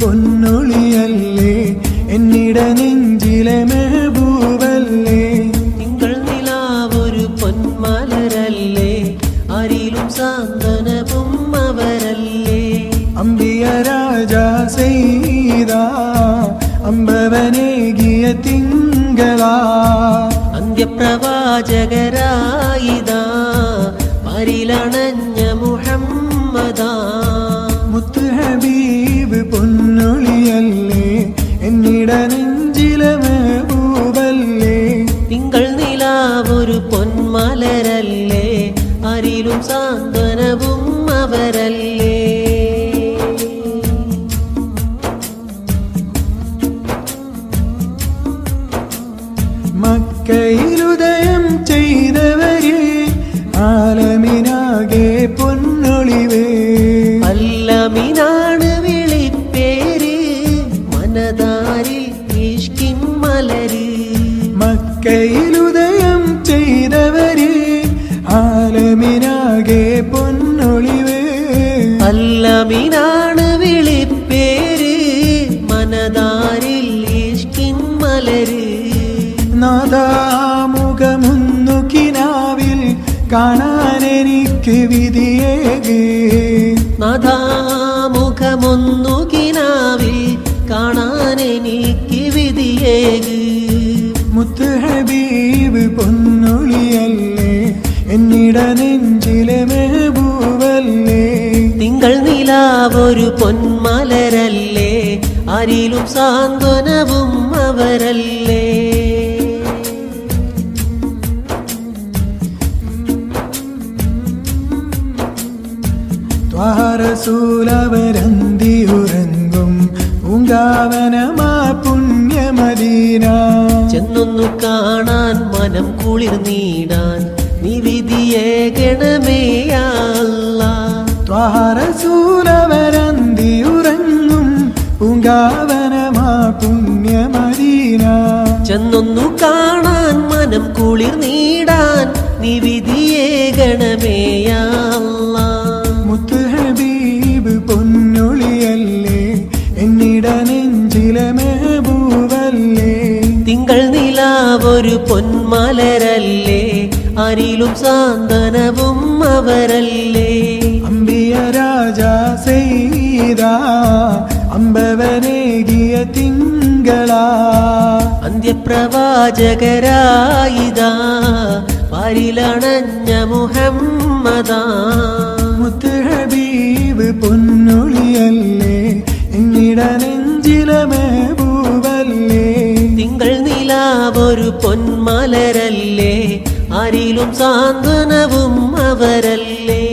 പൊന്നൊളിയല്ലേ എന്നിട നെഞ്ചിലെ മെഹബൂബല്ലേ. തിങ്കൾ നിലാവൊരു പൊന്മലരല്ലേ ആരിലും സാന്ത്വനവും അവരല്ലേ. അംബിയ രാജാ സയ്യിദ അമ്പവനേകിയ തിങ്കളാ. അന്ത്യപ്രവാചകരായിതാ പരിലണഞ്ഞ മുഹമ്മദാ. മുത്ത് ഹബീബ് പൊന്നൊളിയല്ലേ എന്നിട നെഞ്ചിലെ മെഹബൂബല്ലേ. തിങ്കൾ നിലാവൊരു പൊന്മലരല്ലേ ആരിലും സാന്ത്വനവും അവരല്ലേ. മക്കയിലുദയം ചെയ്തവരെ ആലമിനാകെ പൊന്നൊളിവേ. അല്ലമിനാണ് വിളിപ്പേര് മനതാരിൽ ഇഷ്കിൻ മലര്. മക്കയിലുദയം ചെയ്തവരെ ആലമിനാകെ പൊന്നൊളിവേ. അല്ലമിനാണ് വിളിപ്പേര് മനതാരിൽ ഇഷ്കിൻ മലര്. നാദാമുഖമൊന്നു കിനാവിൽ കാണാനെനിക്ക് വിധിയേകേ. നാദാമുഖമൊന്നു കിനാവിൽ കാണാനെനിക്ക് വിധിയേക്. മുത്ത് ഹബീബ് പൊന്നൊളിയല്ലേ എന്നിട നെഞ്ചിലെ മെഹബൂബല്ലേ. തിങ്കൾ നിലാവൊരു പൊന്മലരല്ലേ ആരിലും സാന്ത്വനവും അവരല്ലേ. റസൂലവരന്തിയുറങ്ങും പൂങ്കാവനമാ പുണ്യമദീന. ചെന്നൊന്നു കാണാൻ മനം കുളിർന്നീടാൻ നീ വിധിയേകണമേ യാ അല്ലാഹ്. റസൂലവരന്തിയുറങ്ങും പൂങ്കാവനമാ പുണ്യമദീന. ചെന്നൊന്നു കാണാൻ മനം കുളിർന്നീടാൻ നീ വിധിയേകണമേ യാ അല്ലാഹ്. മുത്ത് ഹബീബ് പൊന്നൊളിയല്ലേ എന്നിട നെഞ്ചിലെ മെഹബൂബല്ലേ. തിങ്കൾ നിലാവൊരു പൊന്മലരല്ലേ ആരിലും സാന്ത്വനവും അവരല്ലേ. അംബിയ രാജാ സയ്യിദ അമ്പവനേകിയ തിങ്കളാ. അന്ത്യപ്രവാചകരായിതാ പരിലണഞ്ഞ മുഹമ്മദാ. മുത്ത് ഹബീബ് പൊന്നൊളിയല്ലേ എന്നിട നെഞ്ചിലെ മെഹബൂബല്ലേ. തിങ്കൾ നിലാവൊരു പൊന്മലരല്ലേ ആരിലും സാന്ത്വനവും അവരല്ലേ.